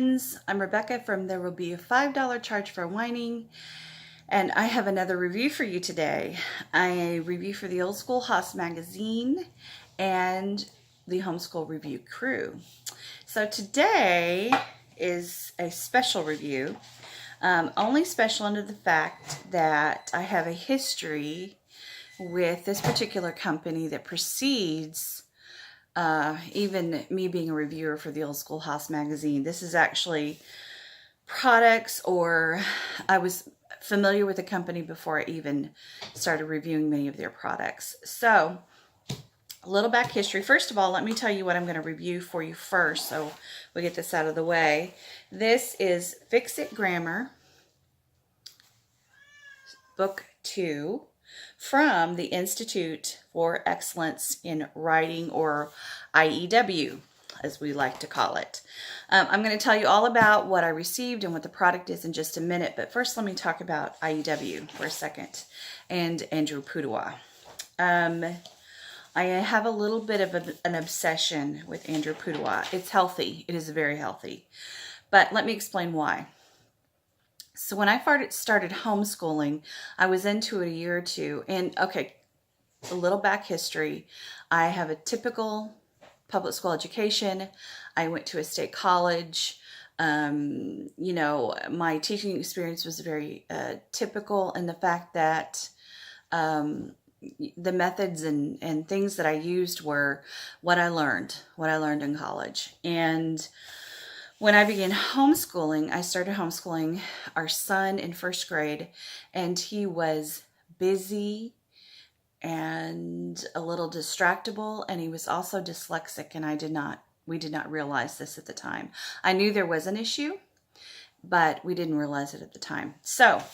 friends. I'm Rebecca from There Will Be a $5 Charge for Whining, and I have another review for you today. I review for the Old Schoolhouse magazine and the Homeschool Review Crew. So today is a special review, only special under the fact that I have a history with this particular company that precedes even me being a reviewer for the Old Schoolhouse magazine. This is actually products, or I was familiar with the company before I even started reviewing many of their products. So, a little back history. First of all, let me tell you what I'm going to review for you first, so we get this out of the way. This is Fix It Grammar, Book 2, from the Institute for Excellence in Writing, or IEW, as we like to call it. I'm going to tell you all about what I received and what the product is in just a minute, but first let me talk about IEW for a second and Andrew Pudewa. I have a little bit of an obsession with Andrew Pudewa. It's healthy. It is very healthy. But let me explain why. So when I started homeschooling, I was into it a year or two. And okay, a little back history. I have a typical public school education. I went to a state college. My teaching experience was very typical in the fact that the methods and things that I used were what I learned in college. And when I began homeschooling, I started homeschooling our son in first grade, and he was busy and a little distractible, and he was also dyslexic, and we did not realize this at the time. I knew there was an issue, but we didn't realize it at the time. So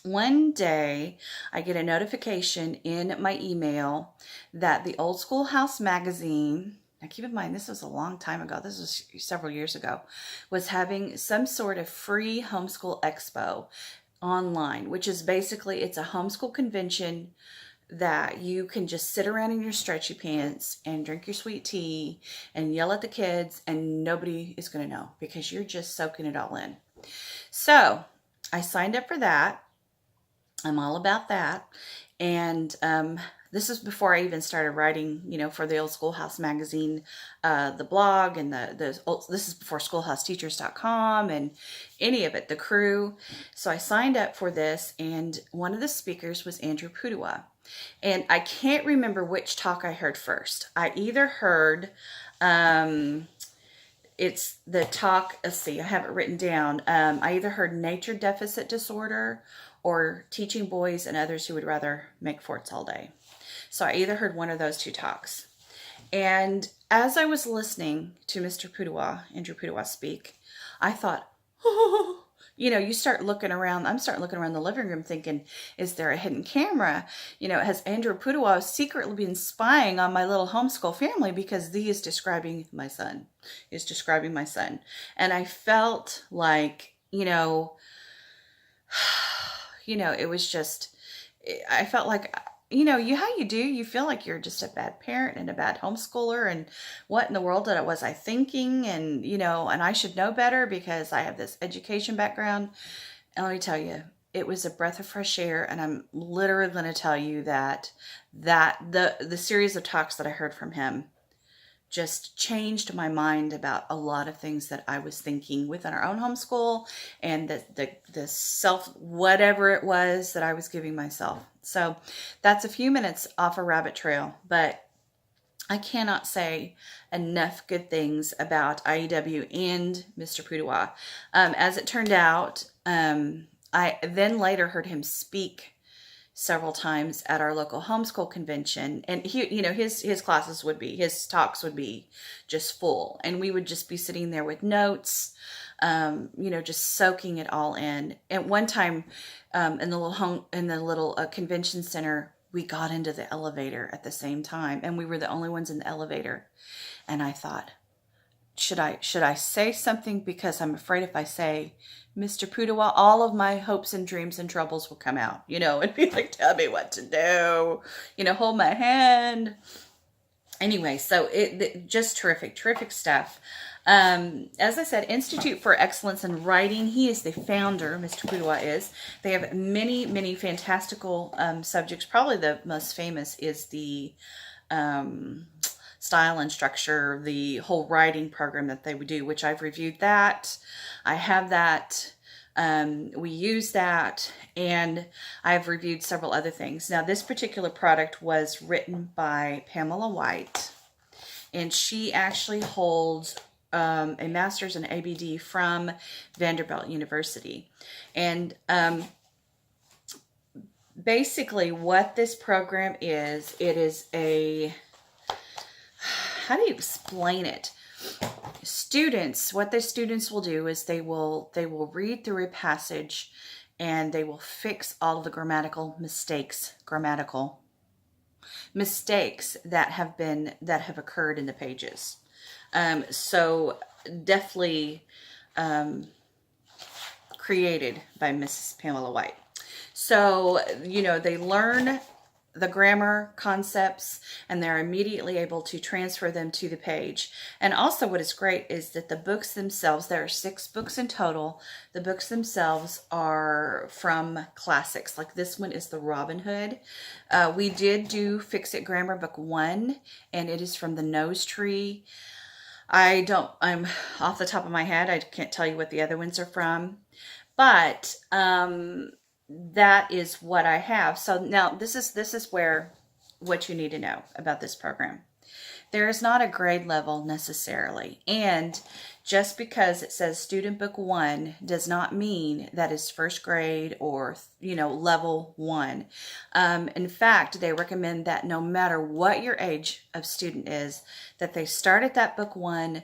one day I get a notification in my email that the Old Schoolhouse magazine, now keep in mind this was a long time ago, this was several years ago, was having some sort of free homeschool expo online, which is basically, it's a homeschool convention that you can just sit around in your stretchy pants and drink your sweet tea and yell at the kids, and nobody is going to know because you're just soaking it all in. So I signed up for that. I'm all about that. And this is before I even started writing, for the Old Schoolhouse magazine, the blog, and this is before schoolhouseteachers.com and any of it, the crew. So I signed up for this, and one of the speakers was Andrew Pudewa. And I can't remember which talk I heard first. I either heard, it's the talk, let's see, I have it written down. I either heard nature deficit disorder or teaching boys and others who would rather make forts all day. So I either heard one of those two talks. And as I was listening to Mr. Pudewa, Andrew Pudewa, speak, I thought, oh, you start looking around. I'm starting looking around the living room thinking, is there a hidden camera? Has Andrew Pudewa secretly been spying on my little homeschool family, because he is describing my son. And I felt like, it was just, I felt like, how you do, you feel like you're just a bad parent and a bad homeschooler, and what in the world was I thinking? And, and I should know better because I have this education background. And let me tell you, it was a breath of fresh air. And I'm literally going to tell you that the series of talks that I heard from him just changed my mind about a lot of things that I was thinking within our own homeschool, and the self, whatever it was that I was giving myself. So that's a few minutes off a rabbit trail, but I cannot say enough good things about IEW and Mr. Pudewa. As it turned out, I then later heard him speak several times at our local homeschool convention, and his talks would be just full, and we would just be sitting there with notes, just soaking it all in. At one time, in the little convention center, we got into the elevator at the same time, and we were the only ones in the elevator. And I thought, should I say something? Because I'm afraid if I say Mr. Pudewa, all of my hopes and dreams and troubles will come out, and be like, tell me what to do, hold my hand. Anyway, so it just terrific stuff. As I said, Institute for Excellence in Writing. He is the founder, Mr. Kudwa is. They have many, many fantastical subjects. Probably the most famous is the style and structure, the whole writing program that they would do, which I've reviewed that. I have that. We use that, and I've reviewed several other things. Now, this particular product was written by Pamela White, and she actually holds a master's in ABD from Vanderbilt University. And basically what this program is, it is a, how do you explain it? Students, what the students will do is they will read through a passage, and they will fix all of the grammatical mistakes that have occurred in the pages. So definitely created by Mrs. Pamela White. So, they learn the grammar concepts, and they're immediately able to transfer them to the page. And also what is great is that the books themselves, there are 6 books in total. The books themselves are from classics. Like this one is the Robin Hood. We did do Fix It Grammar Book 1, and it is from the Nose Tree. I'm off the top of my head, I can't tell you what the other ones are from, but that is what I have. So now this is where what you need to know about this program. There is not a grade level necessarily, and just because it says student book 1 does not mean that is first grade or level 1. In fact, they recommend that no matter what your age of student is, that they start at that book 1,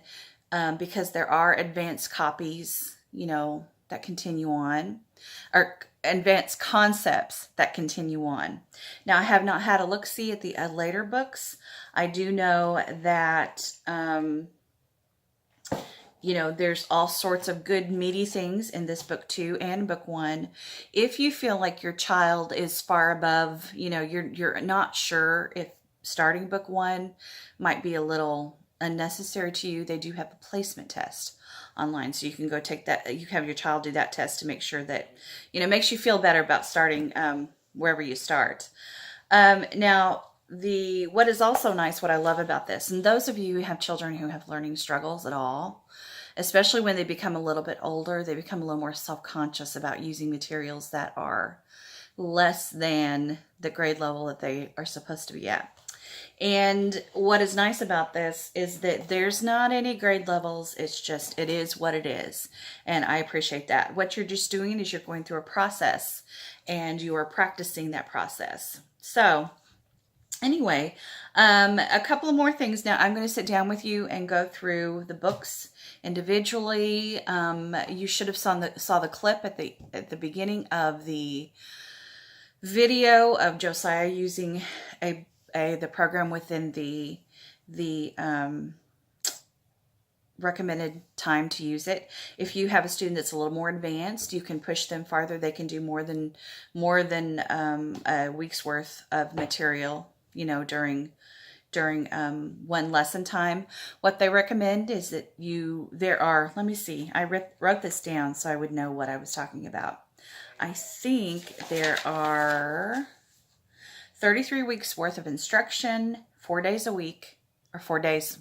because there are advanced copies that continue on, or advanced concepts that continue on. Now, I have not had a look-see at the later books. I do know that, there's all sorts of good meaty things in this book 2 and book 1. If you feel like your child is far above, you're not sure if starting book 1 might be a little unnecessary to you, they do have a placement test online, so you can go take that. You have your child do that test to make sure that makes you feel better about starting wherever you start. Now, what is also nice, what I love about this, and those of you who have children who have learning struggles at all, especially when they become a little bit older, they become a little more self-conscious about using materials that are less than the grade level that they are supposed to be at. And what is nice about this is that there's not any grade levels. It's just, it is what it is. And I appreciate that. What you're just doing is you're going through a process, and you are practicing that process. So anyway, a couple of more things. Now I'm going to sit down with you and go through the books individually. You should have saw the clip at the beginning of the video of Josiah using the program within the recommended time to use it. If you have a student that's a little more advanced, you can push them farther. They can do more than a week's worth of material, during one lesson time. What they recommend is that let me see, I wrote this down so I would know what I was talking about. I think there are 33 weeks worth of instruction, 4 days a week, or 4 days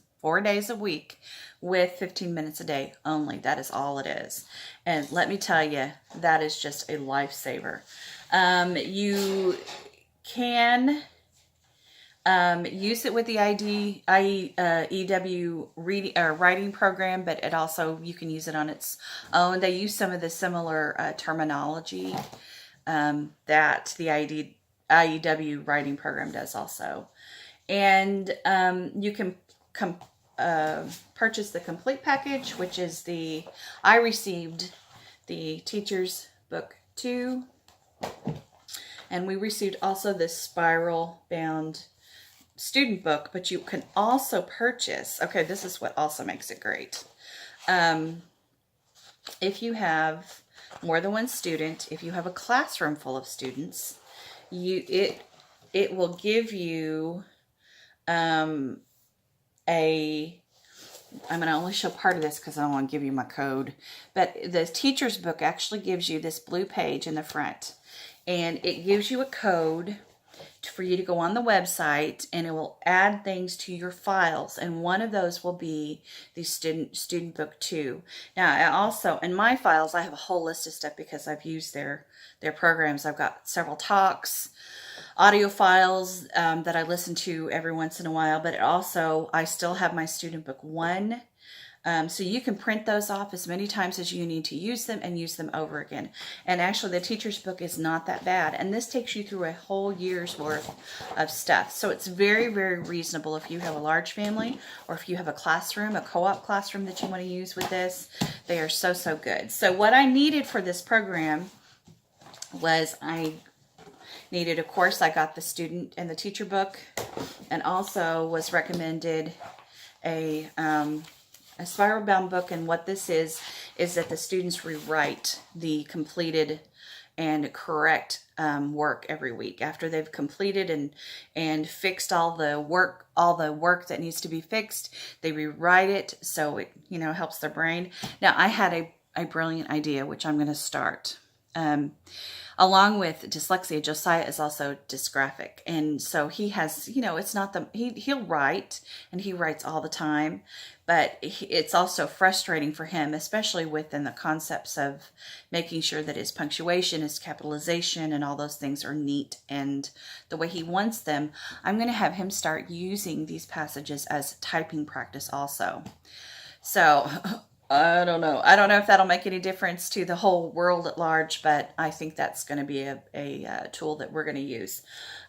a week, with 15 minutes a day only. That is all it is. And let me tell you, that is just a lifesaver. You can use it with the EW writing program, but it also, you can use it on its own. They use some of the similar terminology that the IEW writing program does also. And you can purchase the complete package, which is I received the Teacher's Book 2, and we received also this spiral bound student book, but you can also purchase, okay, this is what also makes it great. If you have more than one student, if you have a classroom full of students, it will give you a I'm going to only show part of this because I don't want to give you my code. But the teacher's book actually gives you this blue page in the front. And it gives you a code for you to go on the website, and it will add things to your files. And one of those will be the student book 2. Now, I also, in my files, I have a whole list of stuff because I've used their programs. I've got several talks, audio files that I listen to every once in a while, but also I still have my student book 1. So you can print those off as many times as you need to use them and use them over again. And actually the teacher's book is not that bad. And this takes you through a whole year's worth of stuff. So it's very, very reasonable if you have a large family or if you have a classroom, a co-op classroom that you want to use with this. They are so, so good. So what I needed for this program was I got the student and the teacher book, and also was recommended a spiral bound book. And what this is that the students rewrite the completed and correct work every week after they've completed and fixed all the work that needs to be fixed. They rewrite it so it helps their brain. Now I had a brilliant idea, which I'm going to start. Along with dyslexia, Josiah is also dysgraphic. And so he has, it's not he'll write, and he writes all the time, but it's also frustrating for him, especially within the concepts of making sure that his punctuation, his capitalization, and all those things are neat and the way he wants them. I'm going to have him start using these passages as typing practice also. So I don't know. I don't know if that'll make any difference to the whole world at large, but I think that's going to be a tool that we're going to use.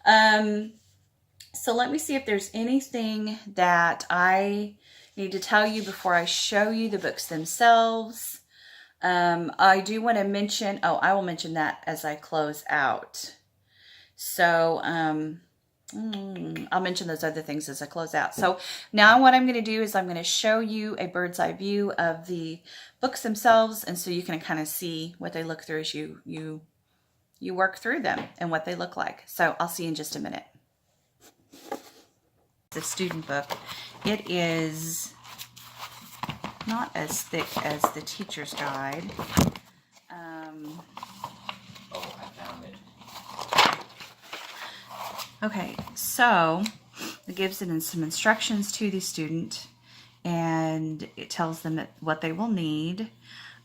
So let me see if there's anything that I need to tell you before I show you the books themselves. I do want to mention, I will mention that as I close out. So, I'll mention those other things as I close out. So now what I'm going to do is I'm going to show you a bird's eye view of the books themselves, and so you can kind of see what they look through as you work through them and what they look like. So I'll see you in just a minute. The student book, it is not as thick as the teacher's guide. Okay, so it gives it some instructions to the student, and it tells them what they will need.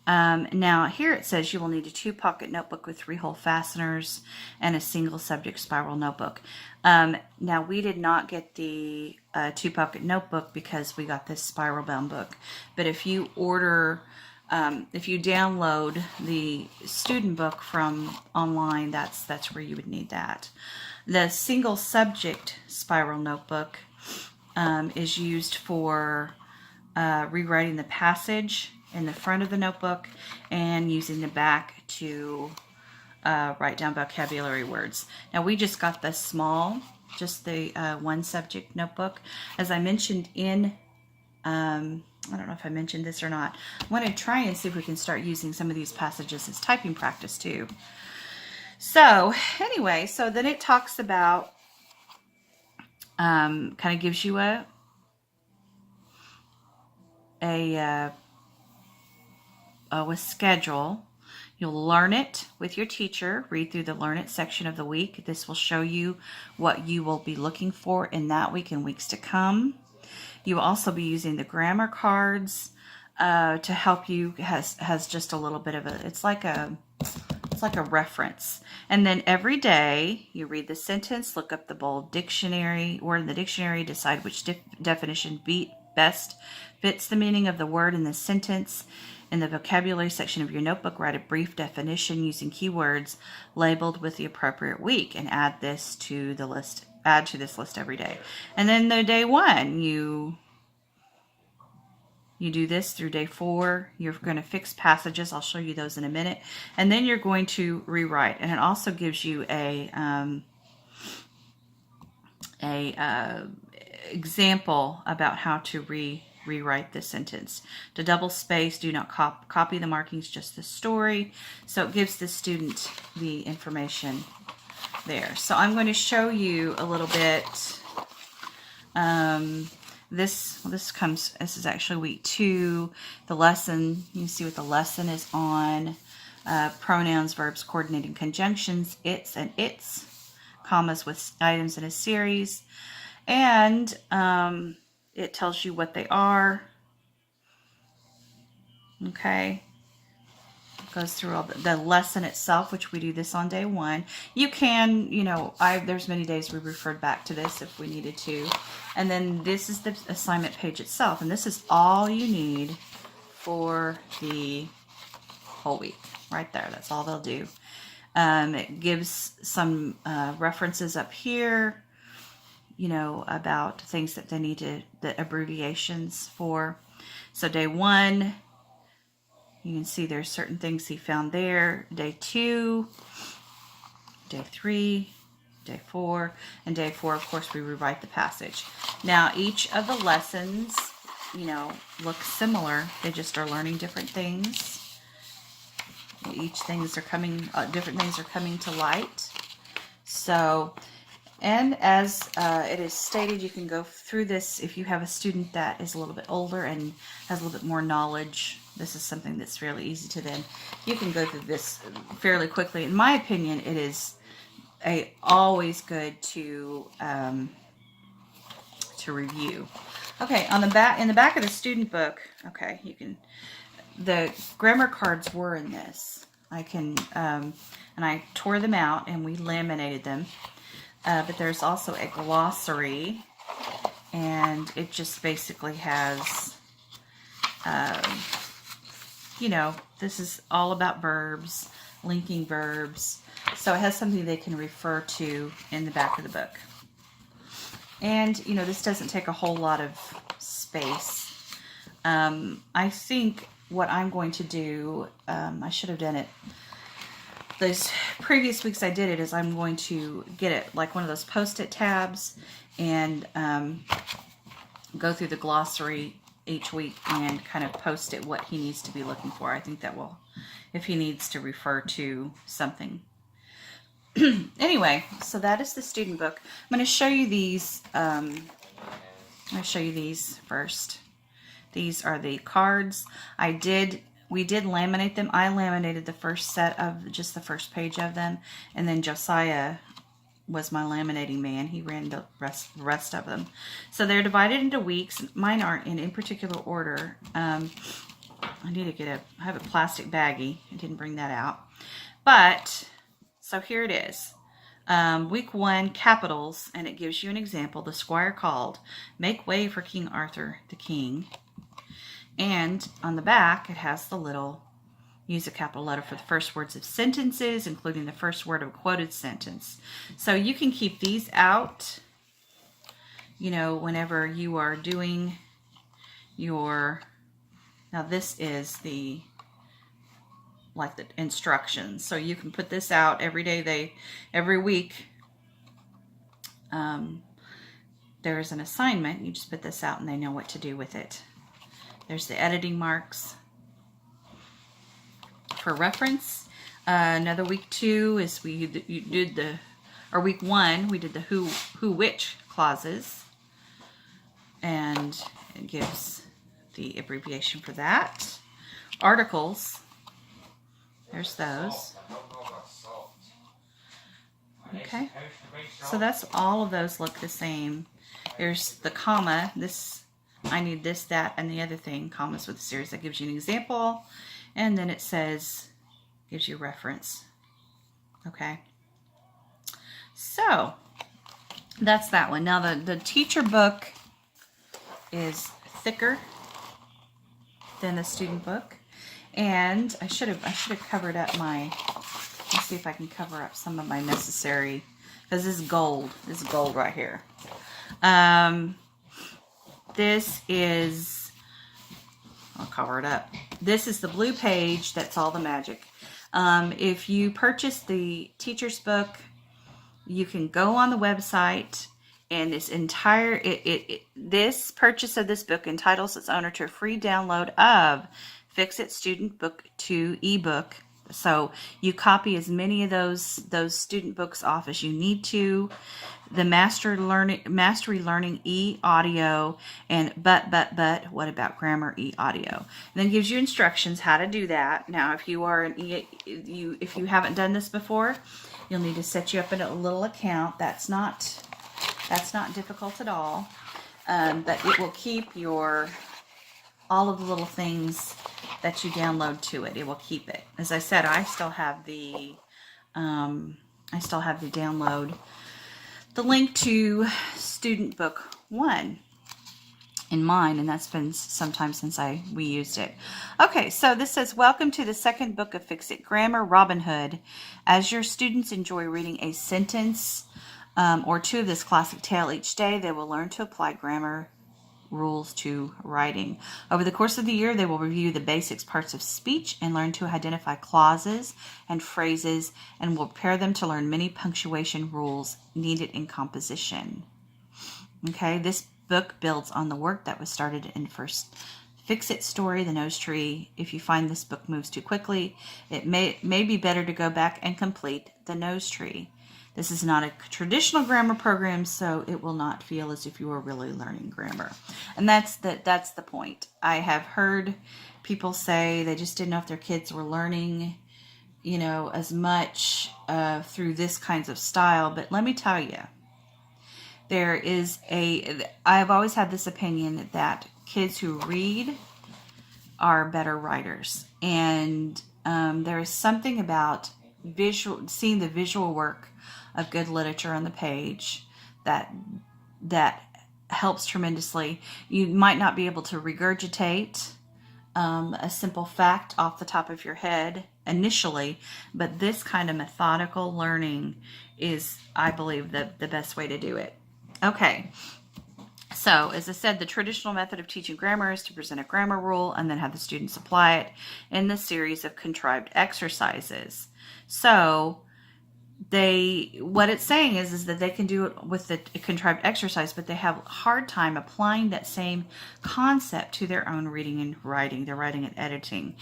Now here it says you will need a 2-pocket notebook with 3-hole fasteners and a single subject spiral notebook. Now we did not get the 2-pocket notebook because we got this spiral bound book. But if you order, if you download the student book from online, that's where you would need that. The single subject spiral notebook is used for rewriting the passage in the front of the notebook and using the back to write down vocabulary words. Now we just got the small, just the 1 subject notebook. As I mentioned in, I don't know if I mentioned this or not, I want to try and see if we can start using some of these passages as typing practice too. So anyway, so then it talks about, kind of gives you a schedule. You'll learn it with your teacher. Read through the Learn It section of the week. This will show you what you will be looking for in that week and weeks to come. You will also be using the grammar cards to help you. Has just a little bit of it's like a reference. And then every day you read the sentence, look up the bold dictionary word in the dictionary, decide which definition best fits the meaning of the word in the sentence. In the vocabulary section of your notebook, write a brief definition using keywords labeled with the appropriate week and add this to the list. Add to this list every day. And then the day 1, you do this through day 4. You're going to fix passages. I'll show you those in a minute. And then you're going to rewrite. And it also gives you a example about how to rewrite the sentence. To double space, do not copy the markings, just the story. So it gives the student the information there. So I'm going to show you a little bit This is actually week 2. The lesson, you see what the lesson is on. Pronouns, verbs, coordinating conjunctions, its and its, commas with items in a series. And it tells you what they are. Okay. Goes through all the lesson itself, which we do this on day 1. You can, there's many days we referred back to this if we needed to. And then this is the assignment page itself. And this is all you need for the whole week. Right there. That's all they'll do. It gives some references up here, about things that they need the abbreviations for. So day 1, you can see there's certain things he found there. Day 2, day 3, day 4, and day 4, of course, we rewrite the passage. Now, each of the lessons, look similar. They just are learning different things. Different things are coming to light. So, and as it is stated, you can go through this if you have a student that is a little bit older and has a little bit more knowledge. This is something that's fairly easy to them. You can go through this fairly quickly. In my opinion, it is always good to review. Okay, in the back of the student book, okay, the grammar cards were in this. And I tore them out and we laminated them. But there's also a glossary, and it just basically has, this is all about verbs, linking verbs. So it has something they can refer to in the back of the book. And, this doesn't take a whole lot of space. I think what I'm going to do, I should have done it. Those previous weeks I did it, is I'm going to get it like one of those post-it tabs and go through the glossary each week and kind of post it what he needs to be looking for. I think that will, if he needs to refer to something. Anyway, so that is the student book. I'm going to show you these. I'll show you these first. These are the cards. We did laminate them. I laminated the first set of just the first page of them, and then Josiah was my laminating man. He ran the rest of them. So they're divided into weeks. Mine aren't in particular order. I need to I have a plastic baggie. I didn't bring that out. But, so here it is. Week 1, capitals, and it gives you an example. The squire called, "Make way for King Arthur the king." And on the back, it has the little, use a capital letter for the first words of sentences, including the first word of a quoted sentence. So you can keep these out, whenever you are doing your, now this is the instructions. So you can put this out every day, every week. There's an assignment. You just put this out and they know what to do with it. There's the editing marks for reference. Another week 2 is week 1, we did the who, which clauses. And it gives the abbreviation for that. Articles, there's those. Okay, so that's all of those look the same. There's the comma, I need this, that, and the other thing, commas with a series. That gives you an example, and then it gives you a reference. Okay, so that's that one. Now the teacher book is thicker than the student book, and I should have covered up let's see if I can cover up some of my necessary, because this is gold. This is gold right here. This is, I'll cover it up. This is the blue page. That's all the magic. If you purchase the teacher's book, you can go on the website, and this entire, this purchase of this book entitles its owner to a free download of Fix-It Student Book 2 ebook. So you copy as many of those student books off as you need to. the Mastery Learning e-audio, and but, what about Grammar e-audio? And then it gives you instructions how to do that. Now, if you are if you haven't done this before, you'll need to set you up in a little account. That's not difficult at all. But it will keep all of the little things that you download to it. It will keep it. As I said, I still have the download, the link to Student Book 1 in mine, and that's been some time since we used it. Okay, so this says, welcome to the second book of Fix It Grammar, Robin Hood. As your students enjoy reading a sentence or two of this classic tale each day, they will learn to apply grammar rules to writing. Over the course of the year, they will review the basics parts of speech and learn to identify clauses and phrases, and will prepare them to learn many punctuation rules needed in composition. Okay, this book builds on the work that was started in first Fix It story, The Nose Tree. If you find this book moves too quickly, it may be better to go back and complete The Nose Tree. This is not a traditional grammar program, so it will not feel as if you are really learning grammar. And that's the point. I have heard people say they just didn't know if their kids were learning, as much through this kinds of style. But let me tell you, I've always had this opinion that kids who read are better writers. And there is something about seeing the visual work of good literature on the page that helps tremendously. You might not be able to regurgitate a simple fact off the top of your head initially, but this kind of methodical learning is, I believe, the best way to do it. Okay, so as I said, the traditional method of teaching grammar is to present a grammar rule and then have the students apply it in the series of contrived exercises. So what it's saying is that they can do it with the contrived exercise, but they have a hard time applying that same concept to their own reading and writing, their writing and editing.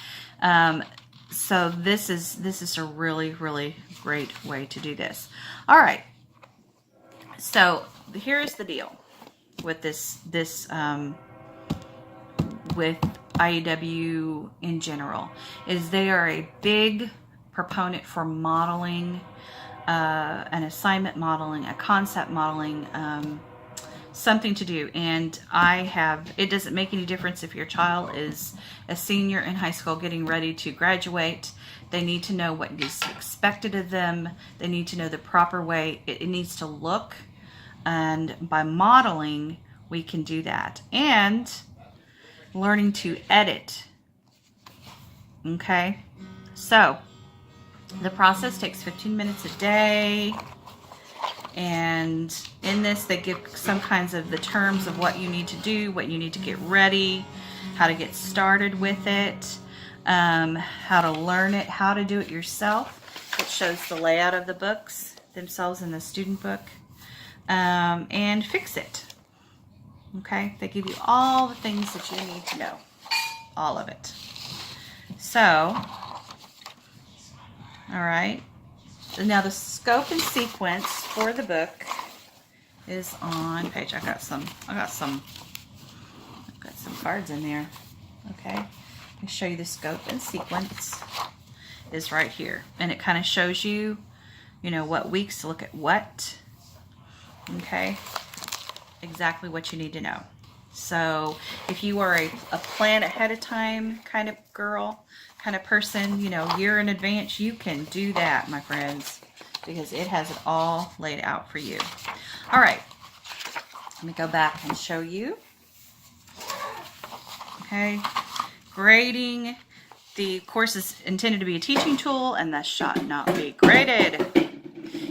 So this is a really, really great way to do this. All right. So here's the deal with this with IEW in general, is they are a big proponent for modeling, an assignment modeling, a concept modeling, something to do. And it doesn't make any difference if your child is a senior in high school getting ready to graduate. They need to know what is expected of them. They need to know the proper way it needs to look. And by modeling, we can do that. And learning to edit. Okay? So the process takes 15 minutes a day. And in this, they give some kinds of the terms of what you need to do, what you need to get ready, how to get started with it, how to learn it, how to do it yourself. It shows the layout of the books themselves in the student book, and Fix It. Okay, they give you all the things that you need to know, all of it. So, all right. Now the scope and sequence for the book is on page. I've got some cards in there. Okay, let me show you the scope and sequence is right here, and it kind of shows you, what weeks to look at what. Okay, exactly what you need to know. So if you are a plan ahead of time kind of girl, kind of person, year in advance, you can do that, my friends, because it has it all laid out for you. All right, let me go back and show you. Okay, grading. The course is intended to be a teaching tool and thus should not be graded.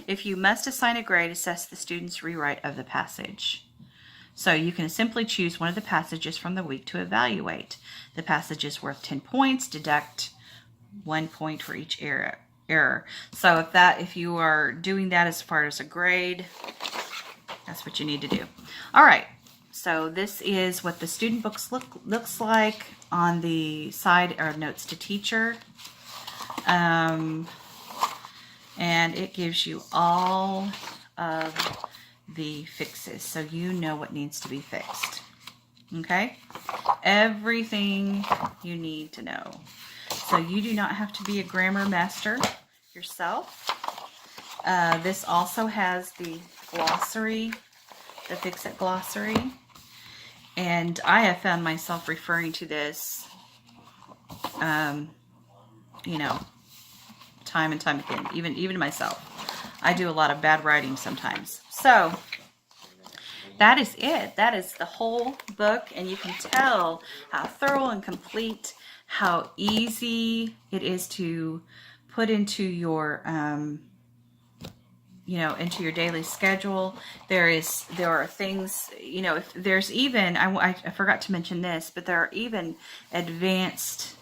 If you must assign a grade, assess the student's rewrite of the passage. So you can simply choose one of the passages from the week to evaluate. The passage is worth 10 points. Deduct 1 point for each error. So if you are doing that as far as a grade, that's what you need to do. All right. So this is what the student books looks like on the side, or notes to teacher. And it gives you all of the fixes, so you know what needs to be fixed. Okay? Everything you need to know. So you do not have to be a grammar master yourself. This also has the glossary, the Fix-It glossary. And I have found myself referring to this, you know, time and time again, even myself. I do a lot of bad writing sometimes. So that is it. That is the whole book, and you can tell how thorough and complete, how easy it is to put into your, you know, into your daily schedule. There are things, you know, if there's even, I forgot to mention this, but there are even advanced.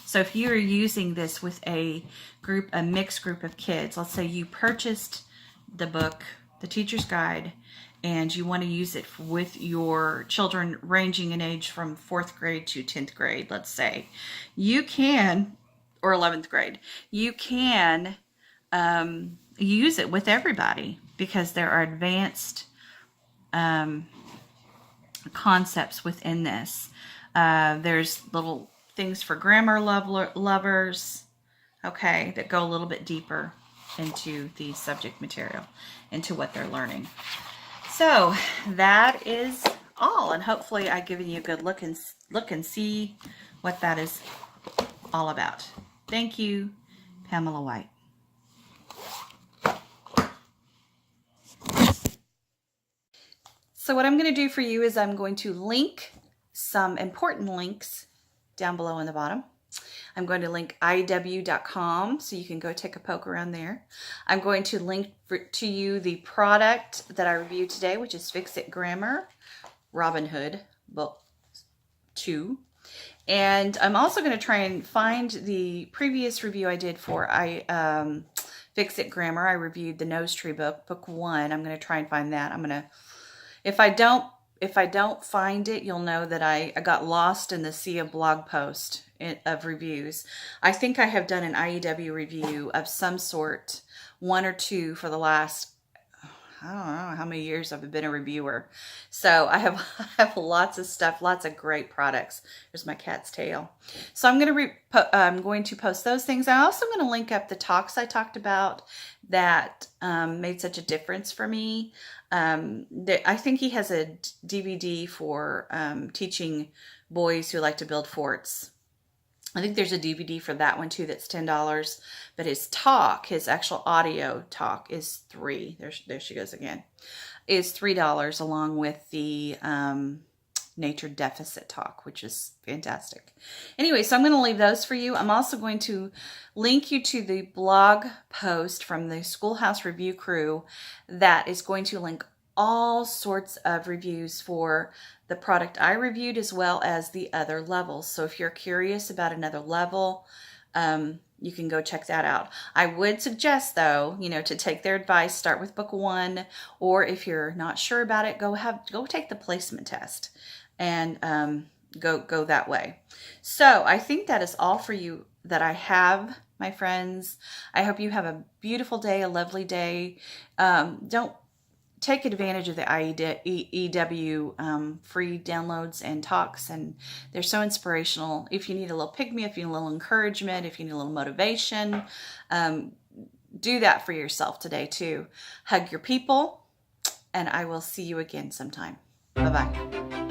So if you're using this with a mixed group of kids, let's say you purchased the book, The Teacher's Guide, and you want to use it with your children ranging in age from 4th grade to 10th grade, let's say, you can, or 11th grade, you can use it with everybody, because there are advanced concepts within this. There's little things for grammar lovers, okay, that go a little bit deeper into the subject material, into what they're learning. So that is all, and hopefully I've given you a good look and see what that is all about. Thank you, Pamela White. So what I'm going to do for you is I'm going to link some important links down below in the bottom. I'm going to link IEW.com, so you can go take a poke around there. I'm going to link to you the product that I reviewed today, which is Fix-It Grammar, Robin Hood, Book 2. And I'm also going to try and find the previous review I did for Fix-It Grammar. I reviewed the Nose Tree book, Book 1. I'm going to try and find that. I'm going to, if I don't find it, you'll know that I got lost in the sea of blog posts of reviews. I think I have done an IEW review of some sort, 1 or 2 for the last, I don't know how many years I've been a reviewer. So I have lots of stuff, lots of great products. There's my cat's tail. So I'm going to post those things. I'm also going to link up the talks I talked about that made such a difference for me. I think he has a DVD for teaching boys who like to build forts. I think there's a DVD for that one too that's $10, but his actual audio talk is $3. There she goes again. Is $3 along with the nature deficit talk, which is fantastic. Anyway, so I'm going to leave those for you. I'm also going to link you to the blog post from the Schoolhouse Review Crew that is going to link all sorts of reviews for the product I reviewed, as well as the other levels. So if you're curious about another level, you can go check that out. I would suggest, though, to take their advice, start with book 1, or if you're not sure about it, go take the placement test and go that way. So I think that is all for you that I have, my friends. I hope you have a beautiful day, a lovely day. Don't take advantage of the IEW free downloads and talks, and they're so inspirational. If you need a little pick-me, if you need a little encouragement, if you need a little motivation, do that for yourself today too. Hug your people, and I will see you again sometime. Bye-bye.